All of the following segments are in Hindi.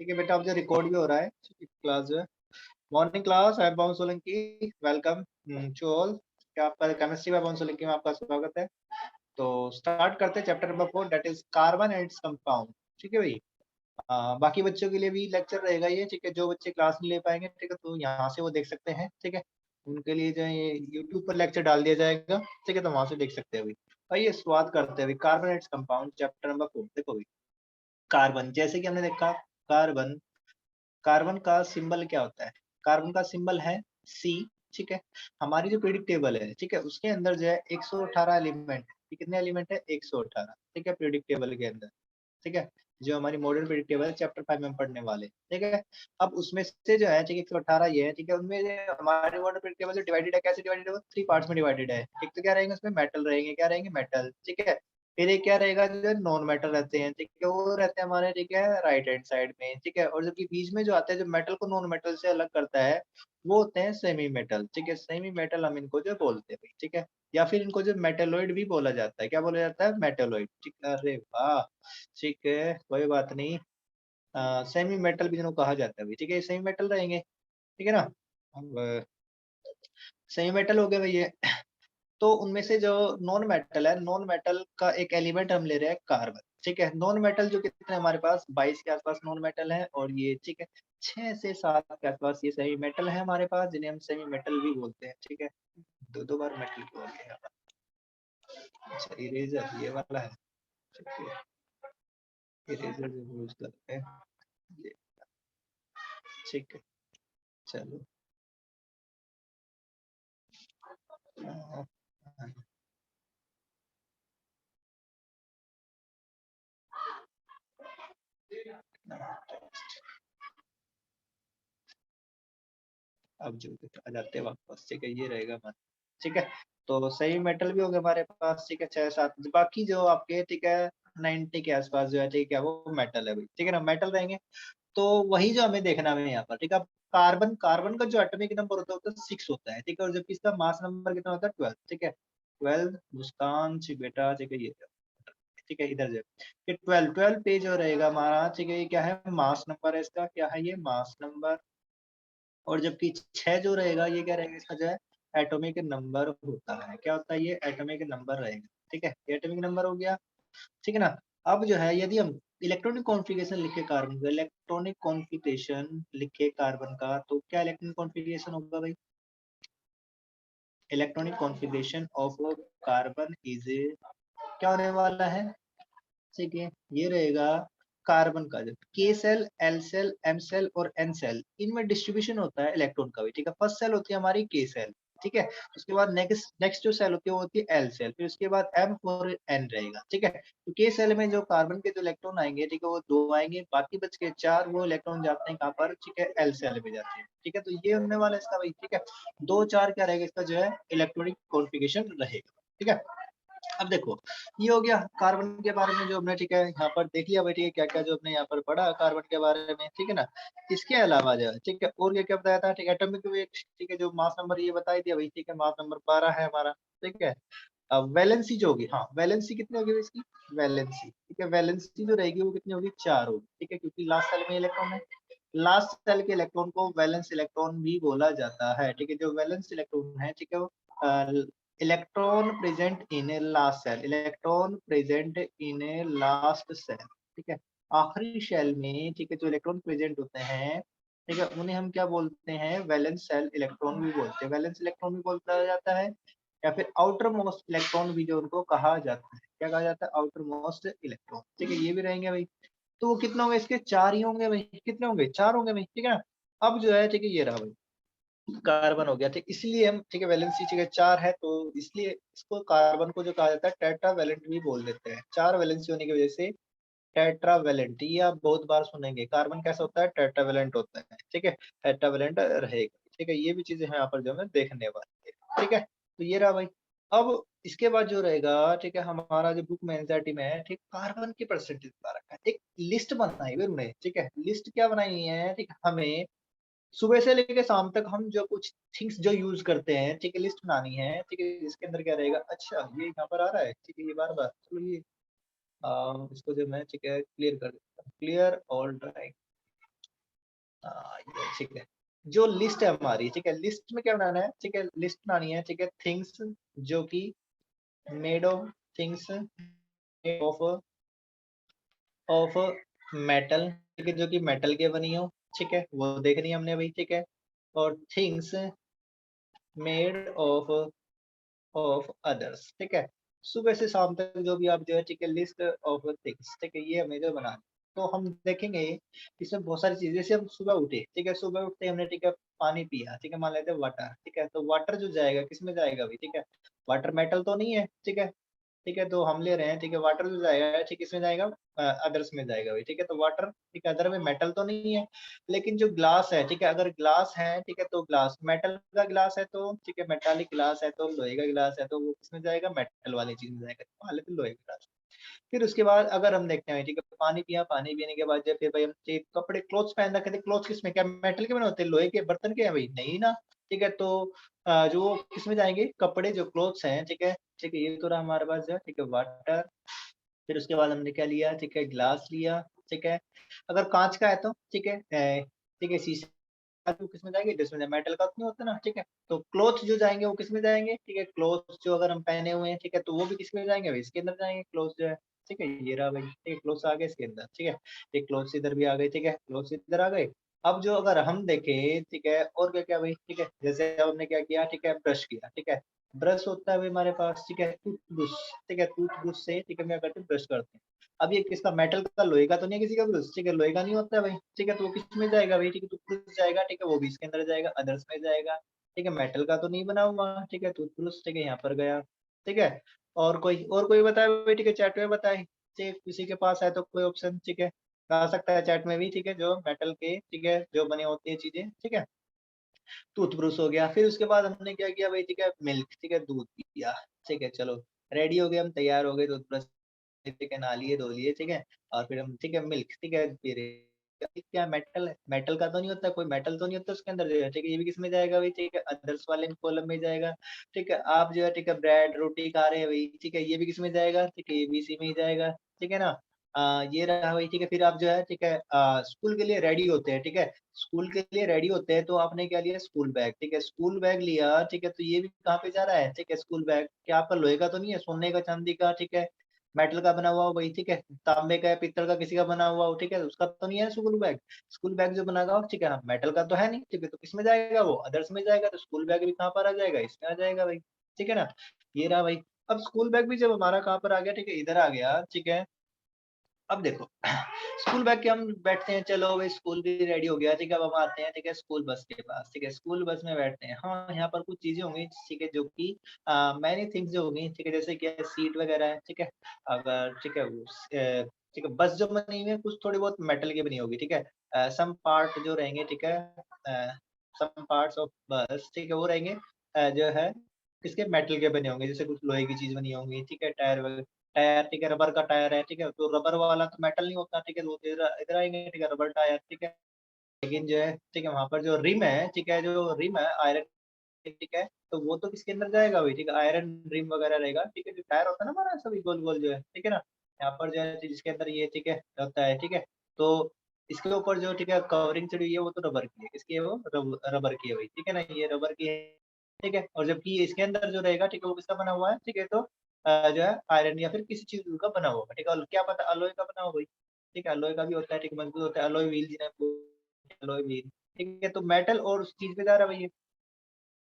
ठीक है बेटा, अब जो रिकॉर्ड भी हो रहा है क्लास जो है। Morning class, I am Pawan Solanki, welcome to all. क्या आपका केमिस्ट्री में पवन सोलंकी में आपका स्वागत है। तो स्टार्ट करते हैं chapter number 4, that is carbon and its compound. ठीक है भाई। बाकी बच्चों के लिए भी लेक्चर रहेगा ये, ठीक है। जो बच्चे क्लास नहीं ले पाएंगे, ठीक है, तो यहाँ से वो देख सकते हैं, ठीक है। उनके लिए जो है ये यूट्यूब पर लेक्चर डाल दिया जाएगा, ठीक है, तो वहां से देख सकते हैं भाई। आइए शुरुआत करते हैं भाई। Carbon and its compound chapter number 4। देखो भाई, कार्बन, जैसे कि हमने देखा, कार्बन, कार्बन का सिंबल क्या होता है? कार्बन का सिंबल है सी। ठीक है। हमारी जो पीरियडिक टेबल है, ठीक है, उसके अंदर जो है 118 एलिमेंट है। कितने एलिमेंट है? 118। ठीक है, पीरियडिक टेबल के अंदर। ठीक है, जो हमारी मॉडर्न पीरियडिक टेबल है, चैप्टर 5 में हम पढ़ने वाले। ठीक है। अब उसमें से जो है, ठीक है, 118 ये है, ठीक है। उनमें जो हमारी मॉडर्न पीरियडिक टेबल डिवाइडेड है, कैसे डिवाइडेड है? 3 पार्ट्स में डिवाइडेड है। एक तो क्या रहेंगे उसमें? मेटल रहेंगे। क्या रहेंगे? मेटल। ठीक है। फिर एक क्या रहेगा? जो नॉन मेटल रहते हैं, ठीक है, वो रहते हैं हमारे, ठीक है, राइट हैंड साइड में। ठीक है। और जो कि बीच में जो आता है, जो मेटल को नॉन मेटल से अलग करता है, वो होते हैं सेमी मेटल। ठीक है, सेमी मेटल हम इनको जो बोलते हैं भाई। ठीक है। या फिर इनको जो मेटेलॉइड भी बोला जाता है। क्या बोला जाता है? मेटेलॉइड। ठीक है, अरे वाह। ठीक है, कोई बात नहीं। सेमी मेटल भी इनको कहा जाता है भाई। ठीक है, सेमी मेटल रहेंगे। ठीक है ना। अब सेमी मेटल हो गए भाई ये। तो उनमें से जो नॉन मेटल है, नॉन मेटल का एक एलिमेंट हम ले रहे हैं, कार्बन। ठीक है। नॉन मेटल जो कितने हमारे पास 22 के आसपास नॉन मेटल है, और ये, ठीक है, 6 से 7 के आसपास ये सेमी मेटल है हमारे पास, जिन्हें हम सेमी मेटल भी बोलते हैं। ठीक है। दो बार मेटल बोल गए यहाँ पर। अच्छा, इरेजर ये वाला है। ठीक है, इरेजर जो यूज करते हैं ये। ठीक है, चलो। अब जो आ जाते हैं वापस। ठीक है, ये रहेगा हमारा। ठीक है। तो सही मेटल भी हो गए हमारे पास। ठीक है, 6 7। बाकी जो आपके, ठीक है, 90 के आसपास जो है, ठीक है, वो मेटल है भाई। ठीक है ना, मेटल रहेंगे। तो वही जो हमें देखना है यहाँ पर। ठीक है। कार्बन, कार्बन का जो एटॉमिक नंबर होता है 6 होता है। ठीक है। और जबकि इसका मास नंबर कितना होता है? 12। ठीक है, 12 मुस्कान जी बेटा। ठीक है, ये, ठीक है, इधर जो 12, 12 पे जो रहेगा हमारा, ठीक है, ये क्या है? मास नंबर है इसका। क्या है ये? Mass number. और जबकि 6 जो रहेगा, ये क्या रहेगा इसका? जो है एटॉमिक नंबर होता है। क्या होता है ये? एटॉमिक नंबर रहेगा। ठीक है, ये एटॉमिक नंबर हो गया। ठीक है ना। अब जो है, यदि हम इलेक्ट्रॉनिक कॉन्फ़िगरेशन लिखे कार्बन का, इलेक्ट्रॉनिक कॉन्फ़िगरेशन लिखे कार्बन का, तो क्या इलेक्ट्रॉनिक कॉन्फ़िगरेशन होगा भाई? Electronic configuration of carbon is, क्या होने वाला है? ठीक है, ये रहेगा कार्बन का जो K shell, L shell, M shell और एन सेल, इनमें डिस्ट्रीब्यूशन होता है इलेक्ट्रॉन का भी। ठीक है। फर्स्ट सेल होती है हमारी के सेल। ठीक है। उसके बाद नेक्स्ट नेक्स्ट जो सेल होती है वो होती है एल सेल। फिर उसके बाद एम और एन रहेगा। ठीक है। तो के सेल में जो कार्बन के जो इलेक्ट्रॉन आएंगे, ठीक है, वो 2 आएंगे। बाकी बच के 4 वो इलेक्ट्रॉन जाते हैं कहाँ पर? ठीक है, एल सेल में जाते हैं। ठीक है, तो ये होने वाला है इसका भाई। ठीक है, 2 4 क्या रहेगा इसका? जो है इलेक्ट्रॉनिक कॉन्फ़िगरेशन रहेगा। ठीक है। अब देखो, ये हो गया कार्बन के बारे में जो हमने, ठीक है, यहाँ पर देख लिया भाई। ठीक है, क्या क्या जो हमने यहाँ पर पढ़ा कार्बन के बारे में। ठीक है ना। इसके अलावा जो है, ठीक है, और क्या क्या बताया था? ठीक है, एटॉमिक वेट, ठीक है, जो मास नंबर ये बता ही दिया भाई। ठीक है, मास नंबर 12 है हमारा। ठीक है। अब वैलेंसी जो होगी, हाँ, वैलेंसी कितनी होगी इसकी? वैलेंसी, ठीक है, वैलेंसी जो रहेगी वो कितनी होगी? 4 होगी। ठीक है, क्योंकि लास्ट सेल में इलेक्ट्रॉन है। लास्ट सेल के इलेक्ट्रॉन को वैलेंस इलेक्ट्रॉन भी बोला जाता है। ठीक है, जो वैलेंस इलेक्ट्रॉन है, ठीक है, वो electron present in a last shell, electron present in a last shell. ठीक है, आखिरी सेल में, ठीक है, जो इलेक्ट्रॉन प्रेजेंट होते हैं, ठीक है, उन्हें हम क्या बोलते हैं? वैलेंस सेल इलेक्ट्रॉन भी बोलते हैं। वैलेंस इलेक्ट्रॉन भी बोला जाता है, या फिर आउटर मोस्ट इलेक्ट्रॉन भी जो उनको कहा जाता है। क्या कहा जाता है? Outer most electron. ठीक है, ये भी रहेंगे भाई। तो वो कितने होंगे इसके? 4 ही होंगे भाई। कितने होंगे? 4 होंगे भाई। ठीक है ना। अब जो है, ठीक है, ये रहा भाई, कार्बन हो गया। ठीक, इसलिए हम, ठीक है, वैलेंसी, ठीक है, 4 है, तो इसलिए इसको कार्बन को जो कहा जाता है टेट्रावैलेंट भी बोल देते हैं। 4 वैलेंसी होने की वजह से टेट्रावैलेंट, ये आप बहुत बार सुनेंगे। कार्बन कैसा होता है? टेट्रावैलेंट होता है। ठीक है, टेट्रावैलेंट रहेगा। ठीक है, ये भी चीजें हैं यहाँ पर जो हमें देखने वाली है। ठीक है, तो ये रहा भाई। अब इसके बाद जो रहेगा, ठीक है, हमारा जो बुक में एनसीईआरटी में है, ठीक, कार्बन की परसेंटेज बता रखा है। एक लिस्ट बनाई हुई उन्होंने। ठीक है, लिस्ट क्या बनाई है? ठीक, हमें सुबह से लेके शाम तक हम जो कुछ थिंग्स जो यूज करते हैं, ठीक है, लिस्ट बनानी है। ठीक है, इसके अंदर क्या रहेगा? अच्छा, ये यहाँ पर आ रहा है। ठीक है, ये बार बार, चलो ये इसको जो मैं, ठीक है, क्लियर कर देता हूँ। Clear all drawing. ये ठीक है। जो लिस्ट है हमारी, ठीक है, लिस्ट में क्या बनाना है, ठीक है, लिस्ट बनानी है, ठीक है, थिंग्स जो कि made of, things of of metal, ठीक है, जो कि मेटल के बनी हो, ठीक है, वो देखनी है हमने अभी, ठीक है, और थिंग्स मेड ऑफ अदर्स, ठीक है। सुबह से शाम तक जो भी आप जो है, ठीक है, लिस्ट ऑफ थिंग्स, ठीक है, ये हमें जो बनाना है। तो हम देखेंगे इसमें बहुत सारी चीजें, जैसे हम सुबह उठे, ठीक है, सुबह उठते हमने, ठीक है, पानी पिया, ठीक है, मान लेते हैं वाटर, ठीक है, तो वाटर जो जाएगा किस में जाएगा अभी, ठीक है, वाटर मेटल तो नहीं है, ठीक है, ठीक है, तो हम ले रहे हैं, ठीक है, वाटर जो जाएगा, ठीक, इसमें जाएगा, अदर्स में जाएगा भाई, ठीक है, तो वाटर, ठीक है, अदर में मेटल तो नहीं है, लेकिन जो ग्लास है, ठीक है, अगर ग्लास है, ठीक है, तो ग्लास मेटल का ग्लास है, तो ठीक है, मेटालिक ग्लास है, तो लोहे का ग्लास है, तो वो किसमें जाएगा, मेटल वाली चीज में जाएगा, मान लेते हैं लोहे का ग्लास। फिर उसके बाद अगर हम देखते हैं, ठीक है, पानी पिया, पानी पीने के बाद जो फिर भाई हम कपड़े क्लोथ्स पहन रखे थे, क्लोथ्स किसमें, क्या मेटल के बने होते हैं, लोहे के बर्तन के हैं भाई, नहीं ना, ठीक है, तो जो किसमें जाएंगे, कपड़े जो क्लोथ्स हैं, ठीक है, ठीक है, ये तो रहा हमारे पास जो है, ठीक है, वाटर। फिर उसके बाद हमने क्या लिया, ठीक है, ग्लास लिया, ठीक है, अगर कांच का है तो ठीक है, ठीक है, शीशे वो किसमें जाएंगे, जिसमें मेटल का नहीं होता ना, ठीक है, तो क्लोथ जो जाएंगे वो किसमें जाएंगे, ठीक है, क्लोथ जो अगर हम पहने हुए हैं, ठीक है, तो वो भी किसमें जाएंगे भाई, इसके अंदर जाएंगे क्लोथ जो है, ठीक है, ये रहा भाई, ठीक है, क्लोथ आ गए इसके अंदर, ठीक है, एक क्लोथ इधर भी आ गए, ठीक है, क्लोथ इधर आ गए। अब जो अगर हम देखें, ठीक है, और क्या क्या भाई, ठीक है, जैसे अब हमने क्या किया, ठीक है, ब्रश किया, ठीक है, ब्रश होता है भाई हमारे पास, ठीक है, टूथब्रश, ठीक है, टूथब्रश से, ठीक है, हम क्या करते हैं, ब्रश करते हैं। अब ये किसका, मेटल का, लोहे का तो नहीं है किसी का ब्रश, ठीक है, लोहे का नहीं होता है भाई, ठीक है, तो वो किस में जाएगा भाई, ठीक है, टूथब्रश जाएगा, ठीक है, वो भी इसके अंदर जाएगा, अदर्स में जाएगा, ठीक है, मेटल का तो नहीं बना हुआ, ठीक है, टूथब्रश, ठीक है, यहाँ पर गया, ठीक है, और कोई बताए भाई, ठीक है, चैट में बताए, ठीक है, किसी के पास है तो कोई ऑप्शन, ठीक है, आ सकता है चैट में भी, ठीक है, जो मेटल के, ठीक है, जो बने होती है चीजें, ठीक है, टूथब्रश हो गया। फिर उसके बाद हमने क्या किया भाई, ठीक है, मिल्क, ठीक है, दूध पिया, ठीक है, चलो रेडी हो गए, हम तैयार हो गए, टूथब्रश, ठीक है, नहा लिए, धो लिए, ठीक है, और फिर हम, ठीक है, मिल्क, ठीक है, पी रहे हैं। क्या मेटल है, मेटल का तो नहीं होता, कोई मेटल तो नहीं होता उसके अंदर जो है, ठीक है, ये भी किसमें जाएगा भाई, ठीक है, अदर्स वाले कॉलम में जाएगा, ठीक है, आप जो है, ठीक है, ब्रेड रोटी खा रहे हैं भाई, ठीक है, ये भी किसमें जाएगा, ठीक है, ये भी इसी में ही जाएगा, ठीक है ना। ये रहा भाई, ठीक है, फिर आप जो है, ठीक है, स्कूल के लिए रेडी होते हैं, ठीक है, स्कूल के लिए रेडी होते हैं, तो आपने क्या लिया, स्कूल बैग, ठीक है, स्कूल बैग लिया, ठीक है, तो ये भी कहाँ पे जा रहा है, ठीक है, स्कूल बैग, क्या आपका लोहे का तो नहीं है, सोने का, चांदी का, ठीक है, मेटल का बना हुआ हो भाई, ठीक है, तांबे का या पीतल का किसी का बना हुआ हो, ठीक है, उसका तो नहीं है स्कूल बैग जो बना हुआ हो, ठीक है, हाँ, मेटल का तो है नहीं, ठीक है, तो किसमें जाएगा, वो अदर्स में जाएगा, तो स्कूल बैग भी कहाँ पर आ जाएगा, इसमें आ जाएगा भाई, ठीक है ना। ये रहा भाई। अब स्कूल बैग भी जब हमारा कहाँ पर आ गया, ठीक है, इधर आ गया, ठीक है, अब देखो स्कूल बैग के हम बैठते हैं, चलो भाई स्कूल भी रेडी हो गया, ठीक है, अब हम आते हैं, ठीक है, स्कूल बस के पास, ठीक है, स्कूल बस में बैठते हैं, हाँ, यहाँ पर कुछ चीजें होंगी, ठीक है, जो कि मैनी थिंग्स जो होंगी, ठीक है, जैसे कि सीट वगैरह है, ठीक है, अगर ठीक है ठीक है, बस जो बनी हुई है कुछ थोड़ी बहुत मेटल की बनी होगी, ठीक है, सम पार्ट जो रहेंगे, ठीक है, सम पार्ट्स ऑफ बस, ठीक है, वो रहेंगे, जो है किसके, मेटल के बने होंगे, जैसे कुछ लोहे की चीज बनी होंगी, ठीक है, टायर, ठीक है, रबर का टायर है, ठीक है, तो रबर वाला तो मेटल नहीं होता, ठीक है, वो तो इधर इधर आएंगे, ठीक है, रबर टायर, ठीक है, लेकिन जो है, ठीक है, वहां पर जो रिम है, ठीक है, जो रिम है आयरन, ठीक है, तो वो तो किसके अंदर जाएगा भाई, ठीक है, आयरन रिम वगैरह रहेगा, ठीक है, जो टायर होता है ना हमारा सभी गोल गोल जो है, ठीक है ना, यहाँ पर जो है जिसके अंदर ये, ठीक है, होता है, ठीक है, तो इसके ऊपर जो, ठीक है, कवरिंग चढ़ी हुई है, वो तो रबर की है, किसकी है वो, रबर की है भाई, ठीक है ना, ये रबर की है, ठीक है, और जबकि इसके अंदर जो रहेगा, ठीक है, वो किसका बना हुआ है, ठीक है, तो जो है आयरन या फिर किसी चीज का बना हुआ है, ठीक है, और क्या पता अलोय का बना हुआ भाई, ठीक है, अलोय का भी होता है, ठीक है, मजबूत होता है, अलोय व्हील जिन्हें अलोय व्हील, ठीक है, तो मेटल और उस चीज पे जा रहा है भाई,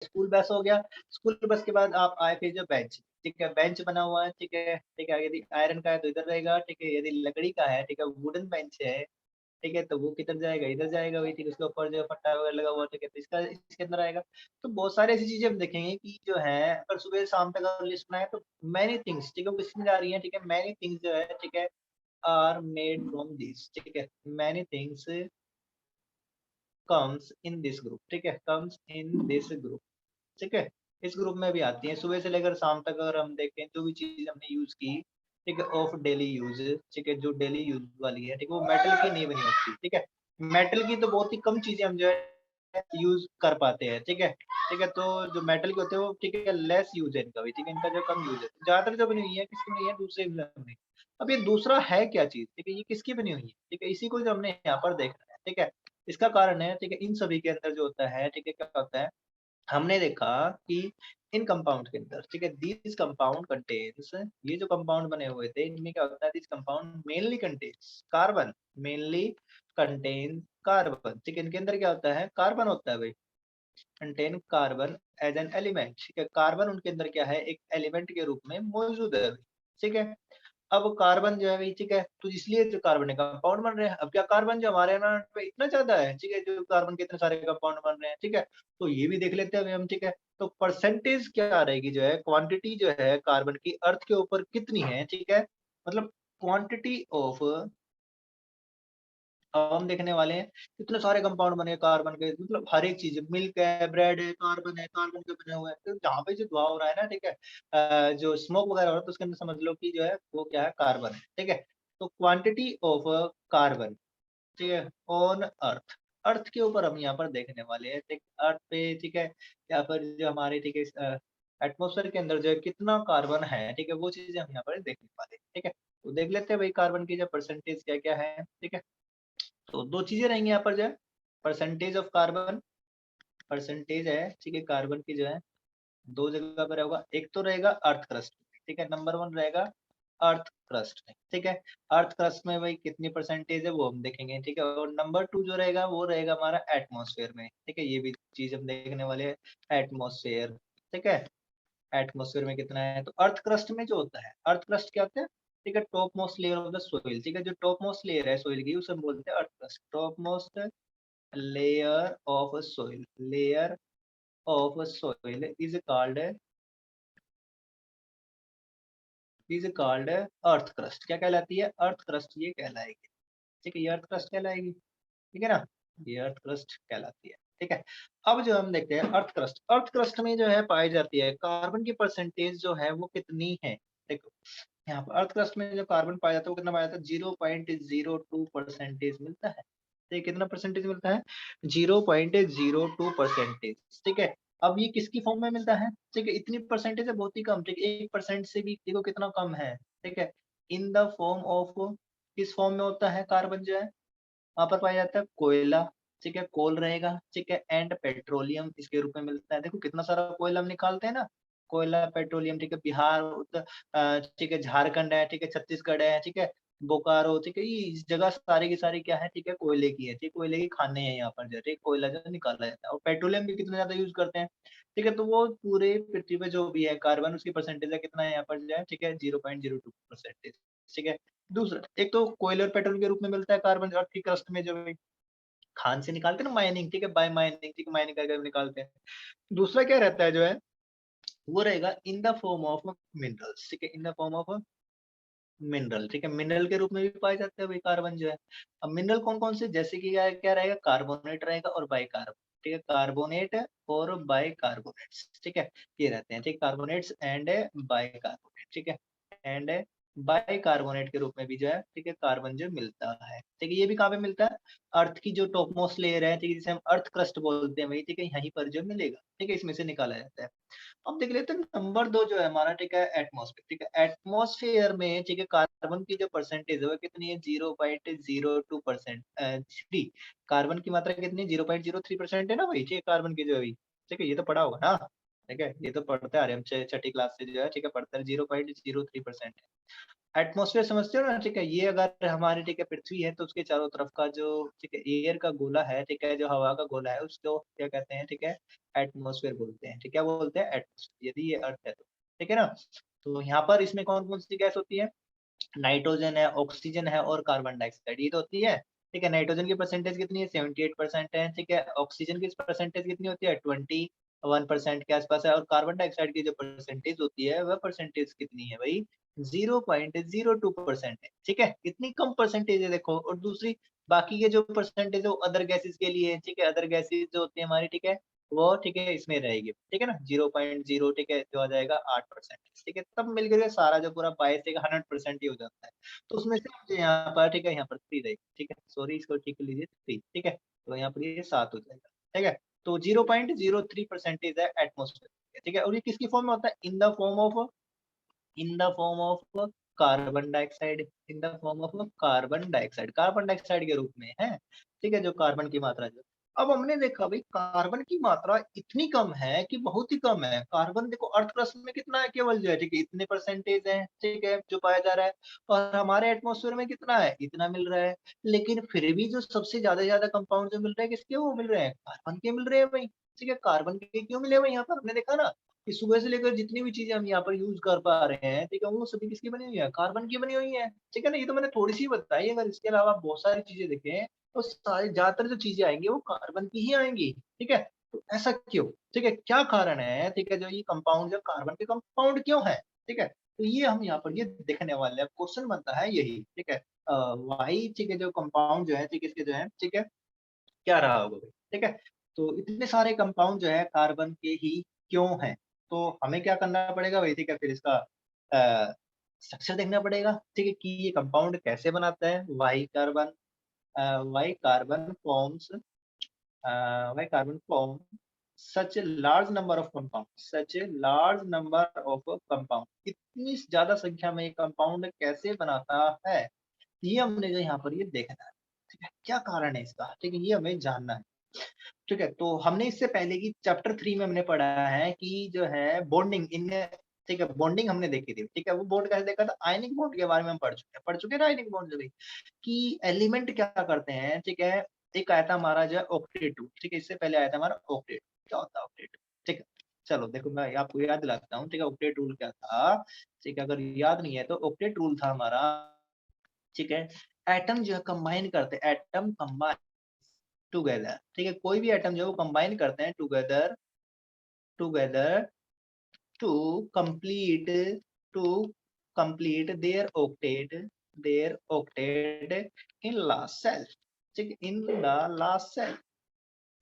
स्कूल बस हो गया। स्कूल बस के बाद आप आए फिर जो बेंच, ठीक है, बेंच बना हुआ है, ठीक है, ठीक है, यदि आयरन का है तो इधर रहेगा, ठीक है, यदि लकड़ी का है, ठीक है, वुडन बेंच है, ठीक है, तो वो किधर जाएगा, इधर जाएगा वही, ठीक है, उसके ऊपर जो फट्टा वगैरह लगा हुआ है, ठीक है, तो इसका इसके अंदर आएगा। तो बहुत सारी ऐसी चीजें हम देखेंगे कि जो है अगर सुबह से शाम तक अगर लिस्ट बनाए तो मैनी थिंग्स, ठीक है, वो किसमें जा रही है, ठीक है, मैनी थिंग्स जो है, ठीक है, आर मेड फ्रॉम दिस, ठीक है, many things comes in this group, ठीक है, कम्स इन दिस ग्रुप, ठीक है, इस ग्रुप में भी आती है, सुबह से लेकर शाम तक अगर हम देखें जो भी चीज हमने यूज की, ठीक है, ऑफ डेली यूज, ठीक है, जो डेली यूज वाली है, ठीक है, वो मेटल की नहीं बनी होती, ठीक है, मेटल की तो बहुत ही कम चीजें हम जो है यूज कर पाते हैं, ठीक है, ठीक है, तो जो मेटल के होते हैं वो, ठीक है, लेस यूज है इनका भी, ठीक है, इनका जो कम यूज है, ज्यादातर जो बनी हुई है किसकी बनी है, दूसरे बनी। अब ये दूसरा है क्या चीज, ठीक है, ये किसकी बनी हुई है, ठीक है, इसी को जो हमने यहाँ पर देखना है, ठीक है, इसका कारण है, ठीक है, इन सभी के अंदर जो होता है, ठीक है, क्या होता है, हमने देखा कि इन कंपाउंड के अंदर, ठीक है, दिस कंपाउंड कंटेन्स, ये जो कंपाउंड बने हुए थे इनमें क्या होता है, this compound mainly contains carbon, mainly contain carbon, ठीक है, इनके अंदर क्या होता है, कार्बन होता है भाई, contain carbon as an element, ठीक है, कार्बन उनके अंदर क्या है, एक एलिमेंट के रूप में मौजूद है, ठीक है। अब कार्बन जो है भाई, ठीक है, तो इसलिए जो कार्बन कंपाउंड बन रहे हैं। अब क्या कार्बन जो हमारे एनवायरनमेंट पे इतना ज्यादा है, ठीक है, जो कार्बन के इतने सारे कंपाउंड बन रहे हैं, ठीक है, तो ये भी देख लेते हैं अभी हम, ठीक है। तो परसेंटेज क्या रहेगी, जो है क्वांटिटी जो है कार्बन की अर्थ के ऊपर कितनी है, ठीक है, मतलब क्वांटिटी ऑफ, अब हम देखने वाले हैं इतने सारे कंपाउंड बने कार्बन के, मतलब हर एक चीज, मिल्क है, ब्रेड है, कार्बन के बने हुए हैं, तो जहाँ पे जो धुआं हो रहा है ना, ठीक है, जो स्मोक वगैरह हो रहा है, तो उसके अंदर समझ लो कि जो है वो क्या है, कार्बन है, ठीक है। तो क्वांटिटी ऑफ कार्बन, ठीक है, ऑन अर्थ, अर्थ के ऊपर हम यहाँ पर देखने वाले हैं, ठीक, अर्थ पे, ठीक है, यहाँ पर जो हमारे, ठीक है, एटमोस्फेयर के अंदर जो है कितना कार्बन है, ठीक है, वो चीजें हम यहाँ पर देखने वाले हैं, ठीक है। तो देख लेते हैं भाई कार्बन की जो परसेंटेज क्या क्या है, ठीक है। तो दो चीजें रहेंगी यहाँ पर, जो है परसेंटेज ऑफ कार्बन, परसेंटेज है, ठीक है, कार्बन की जो है दो जगह पर होगा, एक तो रहेगा अर्थ क्रस्ट, ठीक है, नंबर वन रहेगा अर्थ क्रस्ट में, ठीक है, अर्थ क्रस्ट में भाई कितनी परसेंटेज है वो हम देखेंगे, ठीक है, और नंबर टू जो रहेगा वो रहेगा हमारा एटमोसफेयर में, ठीक है, ये भी चीज हम देखने वाले हैं, एटमोसफेयर, ठीक है, एटमोसफेयर में कितना है। तो अर्थ क्रस्ट में जो होता है, अर्थ क्रस्ट क्या होता है, ठीक है, top most layer of the soil, ठीक है, जो टॉप मोस्ट लेयर है सोइल की उसे हम बोलते हैं earth crust, top most layer of soil, layer of soil is called earth crust, क्या कहलाती है, अर्थ क्रस्ट ये कहलाएगी, ठीक है, ये अर्थ क्रस्ट कहलाएगी, ठीक है ना, ये अर्थ क्रस्ट कहलाती है, ठीक है। अब जो हम देखते हैं अर्थ क्रस्ट, अर्थ क्रस्ट में जो है पाई जाती है कार्बन की परसेंटेज जो है वो कितनी है, देखो यहाँ पर अर्थ क्रस्ट में जो कार्बन पाया जाता है वो कितना पाया जाता है, 0.02% मिलता है, तो ये कितना परसेंटेज मिलता है, 0.02%, ठीक है। अब ये किसकी फॉर्म में मिलता है, ठीक है, इतनी परसेंटेज है बहुत ही कम, ठीक है, 1% से भी देखो कितना कम है, ठीक है, इन द फॉर्म ऑफ, किस फॉर्म में होता है कार्बन जो है, वहां पर पाया जाता है कोयला, ठीक है, कोल रहेगा, ठीक है, एंड पेट्रोलियम इसके रूप में मिलता है, देखो कितना सारा कोयला हम निकालते हैं ना, कोयला पेट्रोलियम, ठीक है, बिहार ठीक है, झारखंड है, ठीक है, छत्तीसगढ़ है, ठीक है, बोकारो, ठीक है, ये इस जगह सारी की सारी क्या है, ठीक है, कोयले की है, ठीक, कोयले की खाने हैं यहाँ पर जो है, ठीक, कोयला जो निकाला जाता है, और पेट्रोलियम भी कितना ज्यादा यूज करते हैं, ठीक है, तो वो पूरे पृथ्वी पे जो भी है कार्बन उसकी परसेंटेज है कितना है यहाँ पर जो है, ठीक है, 0.02%, ठीक है। दूसरा, एक तो कोयले और पेट्रोल के रूप में मिलता है कार्बन अर्थ की क्रस्ट में, जो खान से निकालते हैं ना, माइनिंग, ठीक है, बाय माइनिंग, ठीक है, माइनिंग करके निकालते हैं। दूसरा क्या रहता है जो है वो रहेगा in the form of minerals, ठीक है, in the form of mineral, ठीक है, मिनरल के रूप में भी पाए जाते हैं भाई कार्बन जो है। अब मिनरल कौन कौन से, जैसे कि क्या क्या रहेगा, कार्बोनेट रहेगा और बाइकार्बोनेट, ठीक है, कार्बोनेट और बाइकार्बोनेट्स, ठीक है, ये रहते हैं, ठीक, कार्बोनेट्स एंड बाइकार्बोनेट, ठीक है, एंड बाइकार्बोनेट के रूप में भी जो है, ठीक है, कार्बन जो मिलता है, ठीक है, ये भी कहाँ पे मिलता है, अर्थ की जो टॉप मोस्ट लेयर है, ठीक है, जिसे हम अर्थ क्रस्ट बोलते हैं भाई, ठीक है, यहीं पर जो मिलेगा, ठीक है, इसमें से निकाला जाता है। अब देख लेते हैं नंबर दो जो है हमारा, ठीक है, एटमॉस्फेयर, ठीक है, एटमॉस्फेयर में, ठीक है, कार्बन की जो परसेंटेज है वो कितनी है, 0.02%, थ्री, कार्बन की मात्रा कितनी, 0.03% है ना भाई, ठीक है, कार्बन की जो अभी, ठीक है, ये तो पढ़ा होगा ना, ठीक है, ये तो पढ़ते आ रहे हैं हम छठी क्लास से जो है, ठीक है, पढ़ते हैं, 0.03% है एटमॉस्फेयर, समझते हो ना, ठीक है, ये अगर हमारी, ठीक है, पृथ्वी है तो उसके चारों तरफ का जो, ठीक है, एयर का गोला है, ठीक है, जो हवा का गोला है उसको क्या कहते हैं, ठीक है, एटमॉस्फेयर बोलते हैं, ठीक है, क्या बोलते हैं, एटमॉस्फेयर, यदि ये अर्थ है तो, ठीक है ना। तो यहाँ पर इसमें कौन कौन सी गैस होती है, नाइट्रोजन है, ऑक्सीजन है और कार्बन डाइऑक्साइड, ये तो होती है, ठीक है, नाइट्रोजन की परसेंटेज कितनी है, 78% है, ठीक है, ऑक्सीजन की परसेंटेज कितनी होती है, 21% के आसपास है, और कार्बन डाइऑक्साइड की जो परसेंटेज होती है वह परसेंटेज कितनी है भाई, 0.02% है, ठीक है, इतनी कम परसेंटेज है देखो। और दूसरी, बाकी के जो परसेंटेज है वो अदर गैसेस के लिए है, ठीक है, अदर गैसेस जो होती है हमारी, ठीक है, वो, ठीक है, इसमें रहेगी, ठीक है ना, 0.0, ठीक है, जो आ जाएगा 8%, ठीक है, तब मिलकर के सारा जो पूरा पाई से 100% ही हो जाता है। तो उसमें से मुझे यहाँ पर, ठीक है, यहाँ पर 3 रहेगी, ठीक है, सॉरी, इसको ठीक कर लीजिए, 3, ठीक है, तो यहाँ पर ये 7 हो जाएगा, ठीक है। तो 0.03% है एटमोस्फेयर, ठीक है, और ये किसकी फॉर्म में होता है, in the form of carbon dioxide, in the form of carbon dioxide के रूप में है, ठीक है, जो कार्बन की मात्रा जो। अब हमने देखा भाई कार्बन की मात्रा इतनी कम है कि बहुत ही कम है। कार्बन देखो अर्थ क्रस्ट में कितना है, केवल जो है ठीक है इतने परसेंटेज है, ठीक है, जो पाया जा रहा है, और हमारे एटमॉस्फेयर में कितना है, इतना मिल रहा है। लेकिन फिर भी जो सबसे ज्यादा कंपाउंड जो मिल रहे हैं किसके, वो मिल रहे हैं कार्बन के मिल रहे हैं भाई, ठीक है। कार्बन के क्यों मिले भाई, यहाँ पर हमने देखा ना कि सुबह से लेकर जितनी भी चीजें हम यहाँ पर यूज कर पा रहे हैं, ठीक है, वो सभी किसकी बनी हुई है, कार्बन की बनी हुई है, ठीक है ना। ये तो मैंने थोड़ी सी बताई, अगर इसके अलावा बहुत सारी चीजें देखें तो सारी ज्यादातर जो चीजें आएंगी वो कार्बन की ही आएंगी, ठीक है। तो ऐसा क्यों, ठीक है, क्या कारण है, ठीक है, जो ये कंपाउंड जो कार्बन के कंपाउंड क्यों है, ठीक है। तो ये हम यहाँ पर ये देखने वाले हैं, क्वेश्चन बनता है यही, ठीक है। वाई, ठीक है, जो कंपाउंड जो है, ठीक है, इसके जो है, ठीक है, क्या रहा होगा भाई, ठीक है। तो इतने सारे कंपाउंड जो है कार्बन के ही क्यों हैं, तो हमें क्या करना पड़ेगा भाई, ठीक है, फिर इसका स्ट्रक्चर देखना पड़ेगा, ठीक है, कि ये कंपाउंड कैसे बनाता है। Why carbon forms why carbon form such a large number of compound, इतनी ज्यादा संख्या में कंपाउंड कैसे बनाता है, ये हमने जो यहाँ पर ये देखना है, ठीक है, क्या कारण है इसका, ठीक है, ये हमें जानना है, ठीक है। तो हमने इससे पहले की चैप्टर 3 में हमने पढ़ा है कि जो है बॉन्डिंग इन, ठीक है, बॉन्डिंग हमने देखी थी, ठीक है, वो बॉन्ड कैसे देखा था, आयनिक बॉन्ड के बारे में हम पढ़ चुके ना, आयनिक बॉन्ड जो भी, कि एलिमेंट क्या करते हैं, ठीक है। एक आया था हमारा जो है ऑक्टेट, ठीक है, इससे पहले आया था हमारा ऑक्टेट, क्या होता है ऑक्टेट, ठीक है। चलो देखो मैं आपको याद दिलाता हूँ, ठीक है, ऑक्टेट रूल क्या था, ठीक है, अगर याद नहीं है तो ऑक्टेट रूल था हमारा, ठीक है, एटम जो है कंबाइन करते हैं, एटम कंबाइन टुगेदर, ठीक है, कोई भी एटम जो है वो कंबाइन करते हैं together together to complete to complete their octet in last shell, ठीक, इन द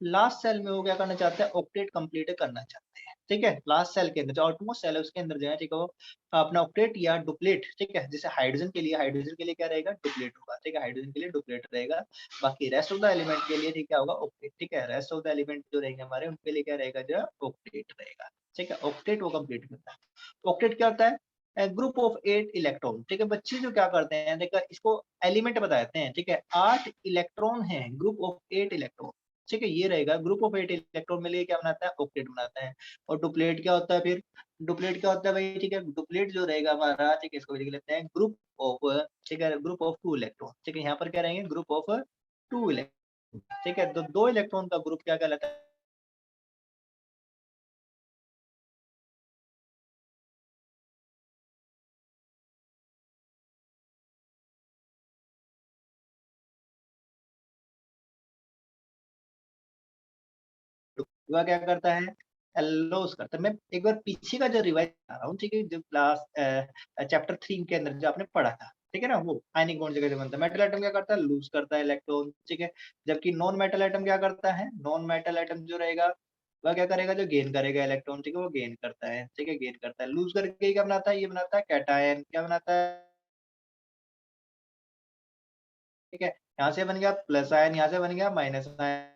लास्ट सेल में वो क्या करना चाहते हैं, ऑक्टेट कंप्लीट करना चाहते हैं, ठीक है। लास्ट सेल के अंदर जो ऑटोमोस्ट सेल है उसके अंदर जो है, ठीक है, वो अपना ऑक्टेट या डुप्लेट, ठीक है, जैसे हाइड्रोजन के लिए क्या रहेगा, डुप्लेट होगा, ठीक है, हाइड्रोजन के लिए डुप्लेट रहेगा। बाकी रेस्ट ऑफ द एलिमेंट के लिए ठीक क्या होगा, ऑक्टेट, ठीक है, रेस्ट ऑफ द एलिमेंट जो रहेंगे हमारे उनके लिए क्या रहेगा, जो ऑक्टेट रहेगा, ठीक है। ऑक्टेट वो कंप्लीट करता है। ऑक्टेट क्या होता है, ग्रुप ऑफ 8 इलेक्ट्रॉन, ठीक है। बच्चे जो क्या करते हैं, देखो इसको एलिमेंट बताते हैं, ठीक है, 8 इलेक्ट्रॉन है, ग्रुप ऑफ 8 इलेक्ट्रॉन, ठीक है, ये रहेगा ग्रुप ऑफ 8 इलेक्ट्रॉन मिलके क्या बनाता है, ऑक्टेट बनाता है। और डुप्लेट क्या होता है, फिर डुप्लेट क्या होता है भाई, ठीक है, डुप्लेट जो रहेगा हमारा, ठीक है, इसको लिख लेते हैं ग्रुप ऑफ, ठीक है, ग्रुप ऑफ 2 इलेक्ट्रॉन, ठीक है, यहाँ पर क्या रहेंगे, ग्रुप ऑफ 2 इलेक्ट्रॉन, ठीक है। तो 2 इलेक्ट्रॉन का ग्रुप क्या कहलाता है, वह क्या करता है, एलोस करता है। मैं एक बार पीछे का जो रिवाइज कर रहा हूँ, ठीक है, जो क्लास चैप्टर 3 के अंदर जो आपने पढ़ा था, ठीक है ना, वो आयनिक बॉन्ड जगह से बनता है। मेटल एटम क्या करता है, लूज करता है इलेक्ट्रॉन, ठीक है। जबकि नॉन मेटल एटम क्या करता है, नॉन मेटल एटम जो रहेगा वह क्या करेगा, जो गेन करेगा इलेक्ट्रॉन, ठीक है, वो गेन करता है, ठीक है, गेन करता है। लूज करके क्या बनाता है, ये बनाता है कैटायन, क्या बनाता है, ठीक है, यहाँ से बन गया प्लस आयन, यहाँ से बन गया माइनस आयन,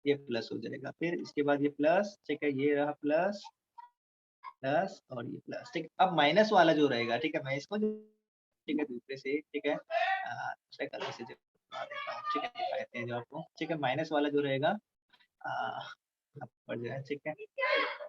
ये प्लस हो जाएगा, फिर इसके बाद ये प्लस, ठीक है, ये रहा प्लस प्लस और ये प्लस, ठीक है। अब माइनस वाला जो रहेगा, ठीक है, मैं इसको ठीक है दूसरे से, ठीक है, दूसरे कलर से जो बना देता हूँ, ठीक है, दिखाते हैं जो आपको, ठीक है, माइनस वाला जो रहेगा पर जो है, ठीक है,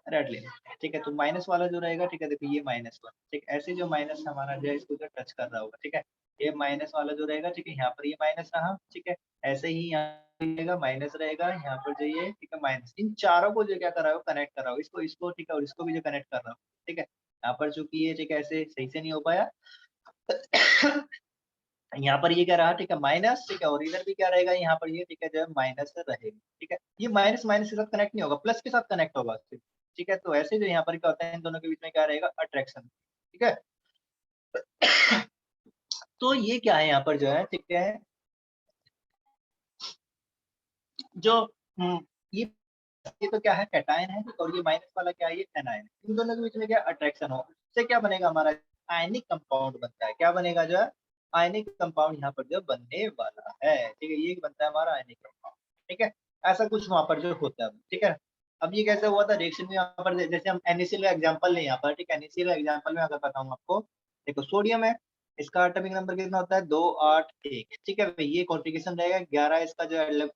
रेड लेना है, ठीक है। तो माइनस वाला जो रहेगा, ठीक है, देखो ये माइनस वन, ठीक, ऐसे जो माइनस हमारा जो है इसको जो टच कर रहा होगा, ठीक है, ये माइनस वाला जो रहेगा, ठीक है, यहाँ पर ये माइनस रहा, ठीक है, ऐसे ही यहाँ रहेगा माइनस रहेगा, यहाँ पर जो ये, ठीक है, माइनस, इन चारों को जो क्या कर रहा हो, कनेक्ट कर रहा हो, इसको इसको, ठीक है, और इसको भी जो कनेक्ट कर रहा हो, ठीक है। यहाँ पर चूंकि ये, ठीक है, ऐसे सही से नहीं हो पाया यहाँ पर ये क्या रहा, ठीक है, माइनस, ठीक है, और इधर भी क्या रहेगा, यहाँ पर ये, ठीक है, जो है माइनस रहेगा, ठीक है। ये माइनस माइनस के साथ कनेक्ट नहीं होगा, प्लस के साथ कनेक्ट होगा सिर्फ, ठीक है। तो ऐसे जो यहाँ पर क्या होता है, इन दोनों के बीच में क्या रहेगा, अट्रैक्शन, ठीक है। तो ये क्या है यहाँ पर जो है, ठीक है, जो ये तो क्या है, कैटायन है, और ये माइनस वाला क्या है, ये एनायन है। इन दोनों के बीच में क्या अट्रैक्शन हो, इससे क्या बनेगा हमारा, आयनिक कंपाउंड बनता है। क्या बनेगा जो है आयनिक कंपाउंड यहाँ पर जो बनने वाला है, ठीक है, ये बनता है हमारा आयनिक कंपाउंड, ठीक है, ऐसा कुछ वहां पर जो होता है, ठीक है। अब ये कैसे हुआ था रिएक्शन में, यहाँ पर जैसे हम NaCl का एग्जांपल लें यहाँ पर, ठीक है, NaCl का एग्जांपल में अगर बताऊं आपको, देखो सोडियम है, इसका एटॉमिक नंबर कितना होता है 281, ठीक है, ये कॉन्फ़िगरेशन रहेगा 11 इसका जो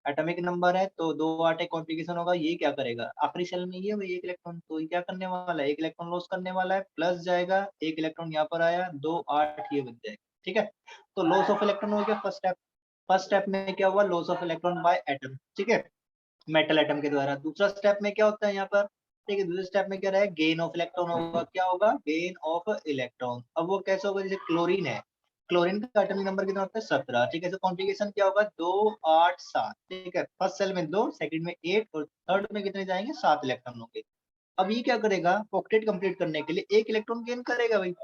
एटॉमिक नंबर है, तो 281 कॉन्फ़िगरेशन होगा, ये क्या करेगा आखिरी सेल में ये वही एक इलेक्ट्रॉन, तो ये क्या करने वाला है एक इलेक्ट्रॉन लॉस करने वाला है, प्लस जाएगा एक इलेक्ट्रॉन यहाँ पर आया 2 8 ये बन जाएगा, ठीक है। तो लॉस ऑफ इलेक्ट्रॉन हो गया फर्स्ट स्टेप में क्या हुआ loss of electron by atom, ठीक है, मेटल एटम के द्वारा। दूसरा स्टेप में क्या होता है यहाँ पर, ठीक है, दूसरे स्टेप में क्या रहा गेन ऑफ इलेक्ट्रॉन होगा, क्या होगा गेन ऑफ इलेक्ट्रॉन। अब वो कैसे होगा, जैसे क्लोरीन है, क्लोरीन का एटॉमिक नंबर कितना होता है 17, ठीक है, तो कॉन्फ़िगरेशन क्या होगा 2 8 7, ठीक है, फर्स्ट सेल में 2, सेकंड में 8 और थर्ड में कितने जाएंगे 7 इलेक्ट्रॉन होंगे। अब ये क्या करेगा ऑक्टेट कंप्लीट करने के लिए एक इलेक्ट्रॉन गेन करेगा भाई।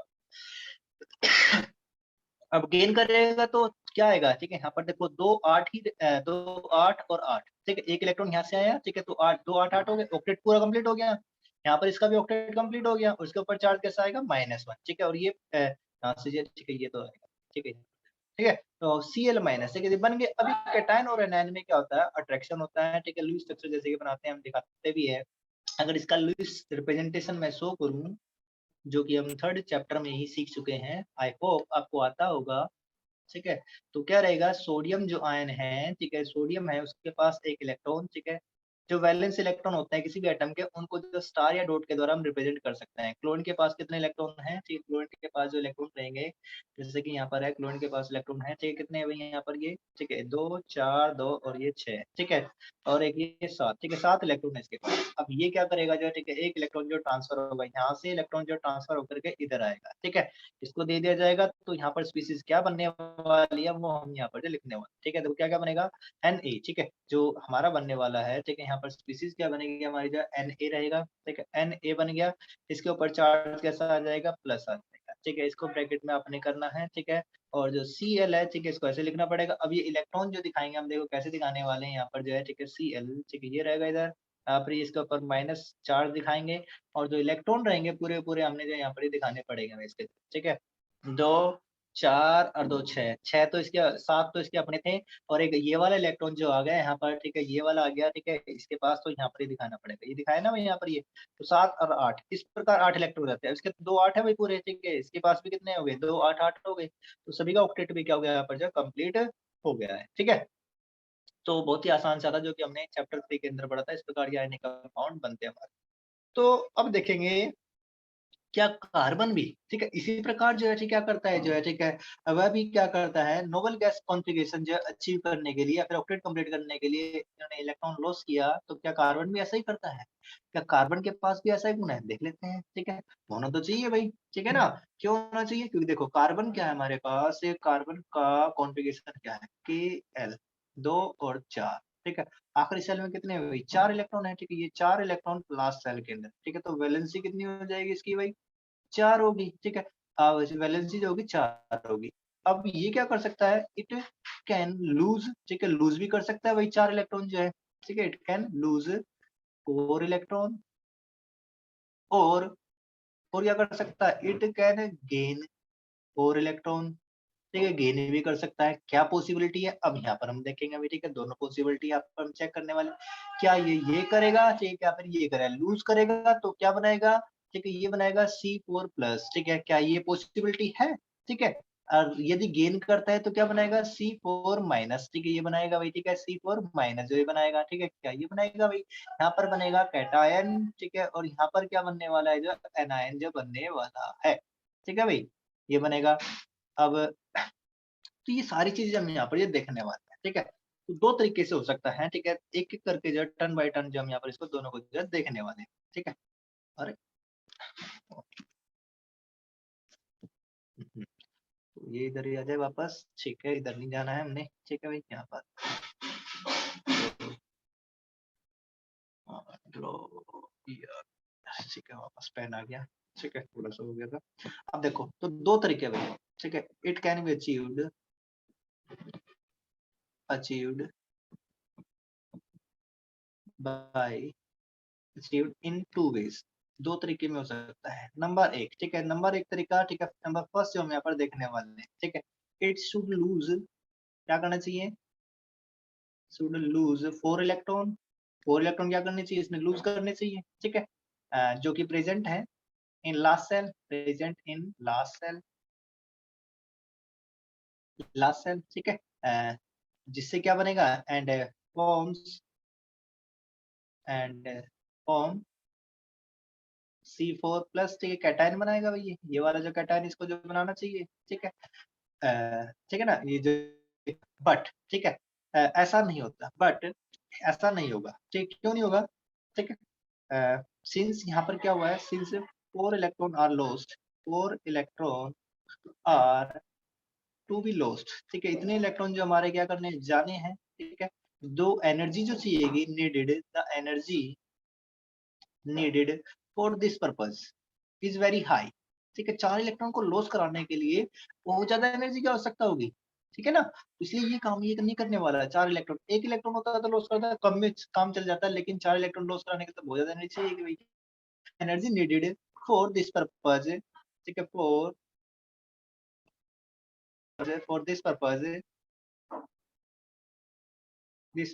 अब गेन करेगा तो क्या आएगा, ठीक है, यहाँ पर देखो 2 8 ही 2 8 और 8, ठीक है, एक इलेक्ट्रॉन यहाँ से आया, ठीक है, तो 8 2 8 8 हो गए, ऑक्टेट पूरा कंप्लीट हो गया। यहाँ पर इसका भी ऑक्टेट कंप्लीट हो गया, उसके ऊपर चार्ज कैसा आएगा -1, ठीक है, और ये यहाँ से ठीक है ये तो आएगा, ठीक है, ठीक है, तो Cl-, ठीक है, बन गए। अभी कैटायन और एनायन में क्या होता है अट्रैक्शन होता है, ठीक है, लुईस स्ट्रक्चर जैसे कि बनाते हैं हम दिखाते भी है। अगर इसका लुईस रिप्रेजेंटेशन मैं शो करूं जो कि हम थर्ड चैप्टर में ही सीख चुके हैं, आई होप आपको आता होगा, ठीक है। तो क्या रहेगा सोडियम जो आयन है, ठीक है, सोडियम है उसके पास एक इलेक्ट्रॉन, ठीक है, जो वैलेंस इलेक्ट्रॉन होते हैं किसी भी एटम के उनको जो स्टार या डॉट के द्वारा हम रिप्रेजेंट कर सकते हैं। क्लोरीन के पास कितने इलेक्ट्रॉन हैं, ठीक है, क्लोरीन के पास जो इलेक्ट्रॉन रहेंगे जैसे कि यहाँ पर है क्लोरीन के पास इलेक्ट्रॉन है, ठीक है, कितने हैं यहाँ पर ये, ठीक है, 2 4 2 और ये 6, ठीक है, और एक ये 7, ठीक है, 7 इलेक्ट्रॉन है इसके पास। अब ये क्या करेगा जो है, ठीक है, एक इलेक्ट्रॉन जो ट्रांसफर होगा यहाँ से इलेक्ट्रॉन जो ट्रांसफर होकर के इधर आएगा, ठीक है, इसको दे दिया जाएगा, तो यहाँ पर स्पीसीज क्या बनने वाली है वो हम यहाँ पर जो लिखने वाले, ठीक है, तो क्या क्या बनेगा Na, ठीक है, जो हमारा बनने वाला है, ठीक है, यहाँ पर स्पीसीज क्या बनेगी हमारी जो Na रहेगा, ठीक है, Na बन गया, इसके ऊपर चार्ज कैसा आ जाएगा प्लस आ जाएगा, ठीक है, इसको ब्रैकेट में आपने करना है, ठीक है, और जो Cl है, ठीक है, इसको ऐसे लिखना पड़ेगा। अब ये इलेक्ट्रॉन जो दिखाएंगे हम देखो कैसे दिखाने वाले हैं यहाँ पर जो है, ठीक है, Cl, ठीक है, ये रहेगा इधर, यहाँ पर इसके ऊपर माइनस चार्ज दिखाएंगे, और जो इलेक्ट्रॉन रहेंगे पूरे पूरे हमने जो यहाँ पर दिखाने पड़ेंगे इसके, ठीक है, 2 4 और 2 6, 6 तो इसके 7 तो इसके अपने थे, और एक ये वाला इलेक्ट्रॉन जो आ गया यहाँ पर, ठीक है, ये वाला आ गया, ठीक है, इसके पास तो यहाँ पर ही दिखाना पड़ेगा, ये दिखाया ना भाई यहाँ पर ये, तो 7 और 8 इस प्रकार 8 इलेक्ट्रॉन रहते हैं, इसके 2 8 है भाई पूरे, ठीक है, इसके पास भी कितने हो गए 2 8 8 हो गए, तो सभी का ऑक्टेट भी क्या हो गया यहाँ पर जो कंप्लीट हो गया है, ठीक है। तो बहुत ही आसान सा था जो कि हमने चैप्टर 3 के अंदर पढ़ा था, इस प्रकार के आयनिक कंपाउंड बनते हैं हमारे। तो अब देखेंगे क्या कार्बन भी, ठीक है, इसी प्रकार जो है ठीक क्या करता है जो है, ठीक है, वह भी क्या करता है नोबल गैस कॉन्फ़िगरेशन जो है अचीव करने के लिए या फिर ऑक्टेट कंप्लीट करने के लिए इन्होंने इलेक्ट्रॉन लॉस किया, तो क्या कार्बन भी ऐसा ही करता है, क्या कार्बन के पास भी ऐसा ही गुण है देख लेते हैं, ठीक है, होना तो चाहिए भाई, ठीक है ना, क्यों होना चाहिए, क्योंकि देखो कार्बन क्या है हमारे पास, ये कार्बन का कॉन्फ़िगरेशन क्या है Kl 2 और 4, ठीक है, आखिरी सेल में कितने हुए 4 इलेक्ट्रॉन है, ठीक है, ये 4 इलेक्ट्रॉन लास्ट सेल के अंदर, ठीक है, तो वैलेंसी कितनी हो जाएगी इसकी भाई 4 होगी, ठीक है, वैसे वैलेंसी जो होगी 4 होगी। अब ये क्या कर सकता है इट कैन लूज, ठीक है, लूज भी कर सकता है वही 4 इलेक्ट्रॉन जो है, ठीक है, इट कैन लूज 4 इलेक्ट्रॉन, और क्या कर सकता है इट कैन गेन 4 इलेक्ट्रॉन, ठीक है, गेन भी कर सकता है। क्या पॉसिबिलिटी है अब यहाँ पर हम देखेंगे अभी, ठीक है, दोनों पॉसिबिलिटी यहाँ पर हम चेक करने वाले, क्या ये करेगा, ठीक है, या फिर ये करेगा, लूज करेगा तो क्या बनाएगा, ठीक है, ये बनाएगा C4+, ठीक है, क्या ये पॉसिबिलिटी है, ठीक है, और यदि गेन करता है तो क्या बनाएगा C4-, ठीक है, ये बनाएगा भाई, ठीक है, C4-, जो ये बनाएगा, ठीक है, क्या ये बनाएगा भाई, यहाँ पर बनेगा कैटायन, ठीक है, और यहाँ पर क्या बनने वाला है जो एनायन जो बनने वाला है, ठीक है भाई, ये बनेगा। अब तो ये सारी चीजें हम यहाँ पर ये देखने वाले हैं, ठीक है, तो 2 तरीके से हो सकता है, ठीक है, एक-एक करके जो टर्न बाय टर्न जो हम यहाँ पर इसको दोनों को जो है देखने वाले हैं, ठीक है, अरे तो ये इधर ही आ जाए वापस, ठीक है, इधर नहीं जाना है हमने, ठीक है भाई, यहाँ पर ड्रॉ किया, ठीक है, वापस पेन आ गया, ठीक है, थोड़ा सा हो गया था। अब देखो तो 2 तरीके भाई, ठीक है, it can be achieved by achieved in 2 ways, दो तरीके में हो सकता है। नंबर एक, ठीक है, नंबर एक तरीका, ठीक है, नंबर फर्स्ट जो हम यहाँ पर देखने वाले हैं, ठीक है, इट शुड लूज, क्या करना चाहिए, शुड लूज 4 इलेक्ट्रॉन, 4 इलेक्ट्रॉन क्या करने चाहिए, इसने लूज करने चाहिए, ठीक है, जो कि प्रेजेंट है in last shell, present in last shell, ठीक है, जिससे क्या बनेगा, and forms and form C4 plus, ठीक है, कैटायन बनाएगा भाई, ये वाला जो कैटायन इसको जो बनाना चाहिए, ठीक है, ठीक है ना, ये जो, बट ठीक है, ऐसा नहीं होता, बट ऐसा नहीं होगा, ठीक, क्यों नहीं होगा, ठीक है, सिंस यहाँ पर क्या हुआ है, since 4 electron are lost, 4 electron are to be lost, ठीक है, इतने इलेक्ट्रॉन जो हमारे क्या करने जाने हैं, ठीक है, दो एनर्जी जो चाहिएगी, needed, the energy needed for this purpose is very high, ठीक है, 4 इलेक्ट्रॉन को लॉस कराने के लिए बहुत ज्यादा एनर्जी की आवश्यकता होगी, ठीक है ना, इसलिए ये काम ये नहीं करने वाला है। 4 इलेक्ट्रॉन, एक इलेक्ट्रॉन होता है तो लॉस करता है, कम में काम चल जाता है, लेकिन 4 इलेक्ट्रॉन लॉस कराने के तो बहुत ज्यादा एनर्जी चाहिए भाई, energy needed for this purpose, ठीक है, for this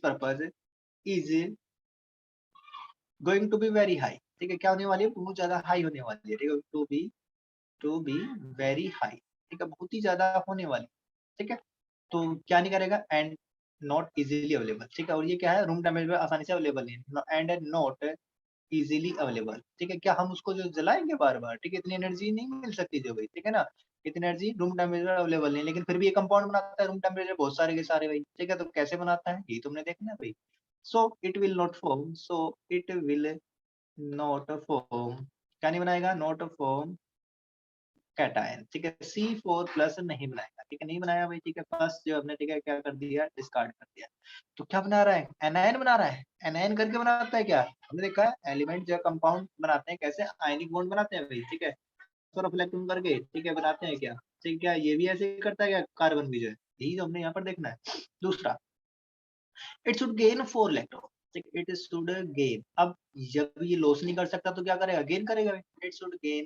purpose is going to be very high, ठीक है, क्या होने वाली है, बहुत ज्यादा हाई होने वाली है, ठीक है, टू बी वेरी हाई, ठीक है, बहुत ही ज्यादा होने वाली, ठीक है, तो क्या नहीं करेगा, एंड नॉट इजीली अवेलेबल, ठीक है, और ये क्या है, रूम टेम्परेचर पे आसानी से अवेलेबल नहीं, एंड नॉट इजीली अवेलेबल, ठीक है, क्या हम उसको जो जलाएंगे बार बार, ठीक है, इतनी एनर्जी नहीं मिल सकती जो भाई, ठीक है ना, इतनी एनर्जी रूम टेम्परेचर अवेलेबल नहीं, लेकिन फिर भी ये कंपाउंड बनाता है रूम टेम्परेचर बहुत सारे के सारे भाई, ठीक है, तो कैसे बनाता है ये तुमने देखना है भाई, so it will not form, so it will not form, क्या नहीं बनाएगा, नॉट फॉर्म कैटायन, ठीक है, C4 प्लस नहीं बनाएगा, ठीक है, नहीं बनाया भाई, ठीक है, फर्स्ट जो हमने, ठीक है, क्या कर दिया, डिस्कार्ड कर दिया, तो क्या बना रहा है, एनायन बना रहा है, एनायन करके बनाता है क्या, हमने देखा है एलिमेंट जो कंपाउंड बनाते हैं कैसे, आयनिक बॉन्ड बनाते हैं भाई, ठीक है, थोड़ा इलेक्ट्रॉन करके, ठीक है, बनाते हैं क्या, ठीक है, ये भी ऐसे करता है क्या, कार्बन भी जो है, यही तो हमने यहाँ पर देखना है। दूसरा, इट शुड गेन 4 इलेक्ट्रॉन, ठीक, इट शुड गेन, अब जब ये लॉस नहीं कर सकता तो क्या करेगा, गेन करेगा, इट शुड गेन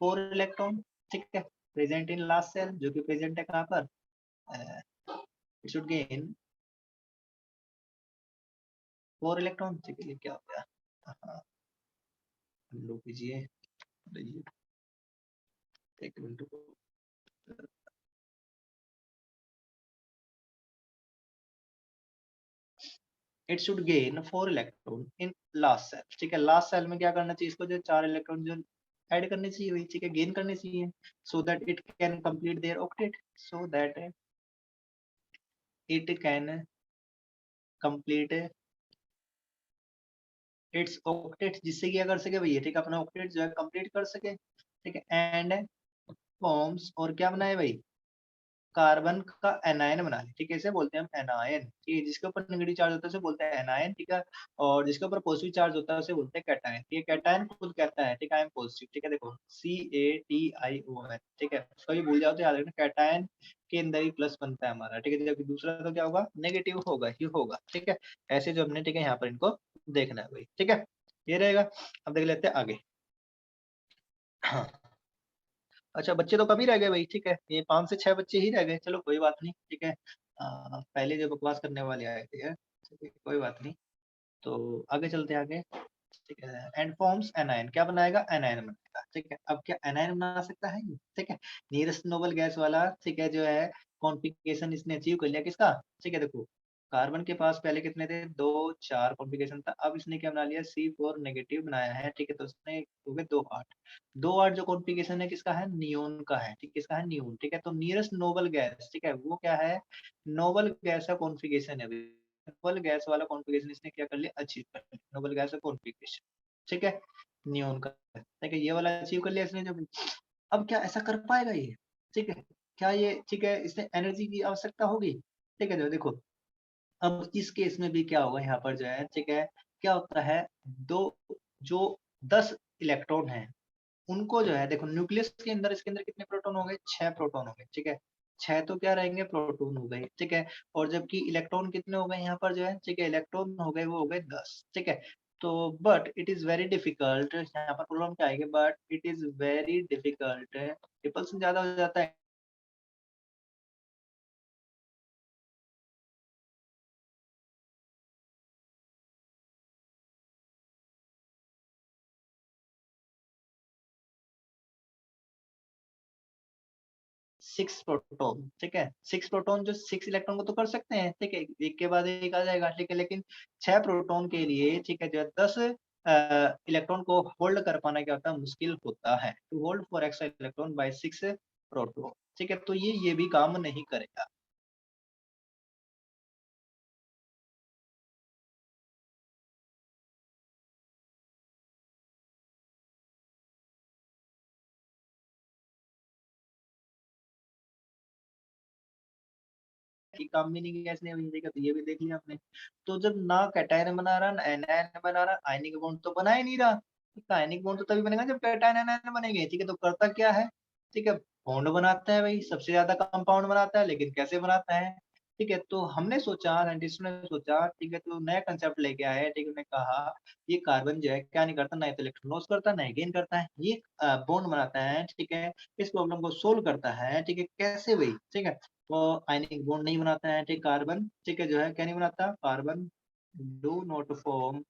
4 इलेक्ट्रॉन, ठीक है, प्रेजेंट इन लास्ट सेल, जो कि प्रेजेंट है कहाँ पर, इट शुड गेन 4 इलेक्ट्रॉन, ठीक है, ये क्या हो गया, हाँ, लो कीजिए, एक minute, it should gain 4 electron in last shell, ठीक है, लास्ट सेल में क्या करना चाहिए, इसको जो 4 इलेक्ट्रॉन जो ऐड करने चाहिए वही, ठीक है, गेन करने चाहिए, so that it can complete their octet, so that it can complete it's octet, जिससे क्या कर सके भैया, ठीक है, अपना ऑक्टेट जो है कंप्लीट कर सके, ठीक है, एंड फॉर्म्स, और क्या बनाए भाई, कार्बन का एनायन बना ले, ठीक है, इसे बोलते हैं हम एनायन, ठीक है, जिसके ऊपर नेगेटिव चार्ज होता है उसे बोलते हैं एनायन, ठीक है, और जिसके ऊपर पॉजिटिव चार्ज होता है उसे बोलते हैं कैटायन, ठीक है, कैटायन खुद कहता है, ठीक है, आई एम पॉजिटिव, ठीक है, देखो CATION, ठीक है, कभी भूल जाओ तो याद रखना, कैटायन के अंदर ही प्लस बनता है हमारा, ठीक है, जबकि दूसरा तो क्या होगा, नेगेटिव होगा ही होगा, ठीक है, ऐसे जो हमने, ठीक है, यहाँ पर इनको देखना है भाई, ठीक है, ये रहेगा। अब देख लेते हैं आगे। हाँ, अच्छा, बच्चे तो कम ही रह गए भाई, ठीक है, ये 5 से 6 बच्चे ही रह गए, चलो कोई बात नहीं, ठीक है, पहले जो बकवास करने वाले आए थे यार, ठीक है, कोई बात नहीं, तो आगे चलते हैं आगे, ठीक है, एंड फॉर्म्स एनायन, क्या बनाएगा, एनायन बनाएगा, ठीक है, अब क्या एनायन बना सकता है ये, ठीक है, नियरेस्ट नोबल गैस वाला, ठीक है, जो है कॉन्फ़िगरेशन इसने अचीव कर लिया, किसका, ठीक है, देखो, कार्बन के पास पहले कितने थे, 2 4 कॉन्फ़िगरेशन था, अब इसने क्या बना लिया, C4 नेगेटिव बनाया है, ठीक है, तो उसने हो गए 2 8 जो कॉन्फ़िगरेशन है किसका है, नियोन का है, ठीक, किसका है, नियोन, ठीक है, तो नियरेस्ट नोबल गैस, ठीक है, वो क्या है, नोबल गैस का कॉन्फ़िगरेशन है, नोबल गैस वाला कॉन्फ़िगरेशन इसने क्या कर लिया, अचीव कर लिया, नोबल गैस का कॉन्फ़िगरेशन, ठीक है, नियोन का, ठीक है, ये वाला अचीव कर लिया इसने जब, अब क्या ऐसा कर पाएगा ये, ठीक है, क्या ये, ठीक है, इसमें एनर्जी की आवश्यकता होगी, ठीक है, जो देखो, अब इस केस में भी क्या होगा, यहाँ पर जो है, ठीक है, क्या होता है, दो जो 10 इलेक्ट्रॉन है उनको जो है, देखो, न्यूक्लियस के अंदर, इसके अंदर कितने प्रोटॉन हो गए, 6 प्रोटॉन हो गए, ठीक है, 6 तो क्या रहेंगे, प्रोटॉन हो गए, ठीक है, और जबकि इलेक्ट्रॉन कितने हो गए यहाँ पर जो है, ठीक है, इलेक्ट्रॉन हो गए, वो हो गए 10, ठीक है, तो but it is very difficult, यहाँ पर प्रॉब्लम क्या आएगी, but it is very difficult, repulsion ज्यादा हो जाता है। सिक्स प्रोटोन, ठीक है, सिक्स प्रोटोन जो सिक्स इलेक्ट्रॉन को तो कर सकते हैं, ठीक है, एक के बाद एक आ जाएगा, ठीक है, लेकिन 6 प्रोटोन के लिए, ठीक है, जो 10 इलेक्ट्रॉन को होल्ड कर पाना क्या होता है, मुश्किल होता है। To hold for extra electron by 6 proton, ठीक है, तो ये भी काम नहीं करेगा। कि कॉम्बिनिंग गैस नहीं बनेगा, तो ये भी देख लिया आपने। तो जब ना कैटायन बना रहा ना एनायन बना रहा, आयनिक बॉन्ड तो बना ही नहीं रहा। तो आयनिक बॉन्ड तो तभी बनेगा जब कैटायन एनायन बनेंगे, ठीक है, तो करता क्या है, ठीक है, बॉन्ड बनाता है भाई, सबसे ज्यादा कंपाउंड बनाता है, लेकिन कैसे बनाता है, ठीक है, तो हमने सोचा, साइंटिस्ट ने सोचा, ठीक है, तो नया कंसेप्ट लेके आए, ठीक है, उन्होंने कहा ये कार्बन जो है क्या नहीं करता, ना तो इलेक्ट्रॉन लॉस करता है, ना गेन करता है, ये बॉन्ड बनाता है, ठीक है, इस प्रॉब्लम को सोल्व करता है, ठीक है, कैसे भाई, ठीक है, वो आयनिक बॉन्ड नहीं बनाता है, ठीक, कार्बन, ठीक है, जो है क्या नहीं बनाता, carbon do not form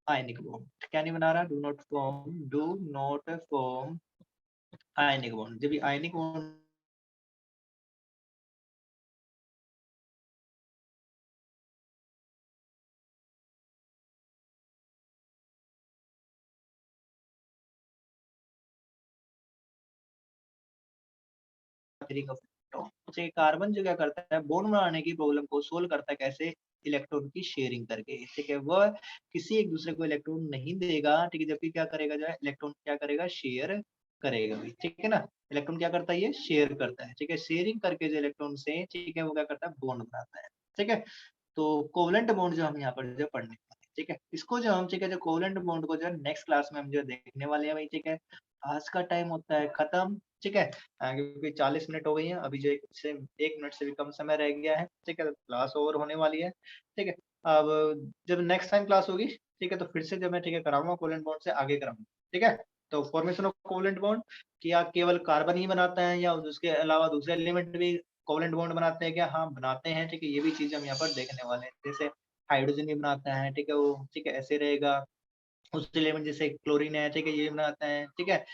ionic bond, क्या नहीं बना रहा, do not form ionic bond. जब ये आयनिक बॉन्ड तो कार्बन जो क्या करता है, बॉन्ड बनाने की प्रॉब्लम को सोल्व करता है कैसे, इलेक्ट्रॉन की शेयरिंग करके, ठीक है, वह किसी एक दूसरे को इलेक्ट्रॉन नहीं देगा, ठीक है, जबकि क्या करेगा, जो है इलेक्ट्रॉन क्या करेगा, शेयर करेगा भी, ठीक है ना, इलेक्ट्रॉन क्या करता है, ये शेयर करता है, ठीक है, शेयरिंग करके जो इलेक्ट्रॉन से, ठीक है, वो क्या करता है, बॉन्ड बनाता है, ठीक है। तो कोवलेंट बॉन्ड जो हम यहाँ पर जो पढ़ने वाले हैं, ठीक है, इसको जो हम, ठीक है, जो कोवलेंट बॉन्ड को जो नेक्स्ट क्लास में हम जो देखने वाले हैं भाई, ठीक है, आज का टाइम होता है खत्म, ठीक है, क्योंकि 40 मिनट हो गई है, अभी जो एक मिनट से भी कम समय रह गया है, ठीक है, क्लास ओवर होने वाली है, ठीक है। अब जब नेक्स्ट टाइम क्लास होगी, ठीक है, तो फिर से जब मैं, ठीक है, कराऊंगा कोवलेंट बॉन्ड से आगे कराऊंगा, ठीक है। तो फॉर्मेशन ऑफ कोवलेंट बॉन्ड, क्या केवल कार्बन ही बनाता है या उसके अलावा दूसरे एलिमेंट भी कोवलेंट बॉन्ड बनाते हैं क्या, हाँ बनाते हैं, ठीक है, ये भी चीज हम यहाँ पर देखने वाले हैं, जैसे हाइड्रोजन भी बनाता है, ठीक है, वो, ठीक है, ऐसे रहेगा, उस एलिमेंट जैसे क्लोरीन है, ठीक है, ये बनाता है, ठीक है,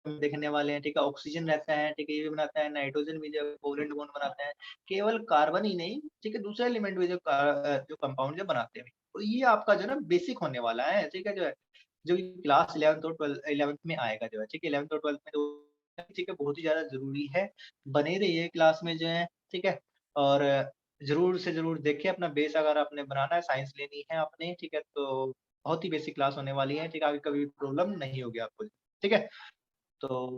देखने वाले हैं, ठीक है, ऑक्सीजन रहता है, ठीक है, ये भी बनाता है, नाइट्रोजन भी जो कोवलेंट बॉन्ड बनाता है, केवल कार्बन ही नहीं, ठीक है, दूसरे एलिमेंट भी जो कंपाउंड जो बनाते हैं, तो ये आपका जो ना बेसिक होने वाला है, ठीक है, जो है जो क्लास 11th और 11th में आएगा, जो है, ठीक है, 11th और 12th में तो, ठीक है, बहुत ही ज्यादा जरूरी है, बने रहिए क्लास में जो है, ठीक है, और जरूर से जरूर देखिए अपना बेस, अगर आपने बनाना है, साइंस लेनी है आपने, ठीक है, तो बहुत ही बेसिक क्लास होने वाली है, ठीक है, आगे कभी प्रॉब्लम नहीं होगी आपको, ठीक है। तो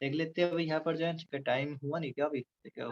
देख लेते हैं अभी यहाँ पर जो है, ठीक है, टाइम हुआ नहीं क्या अभी, ठीक है।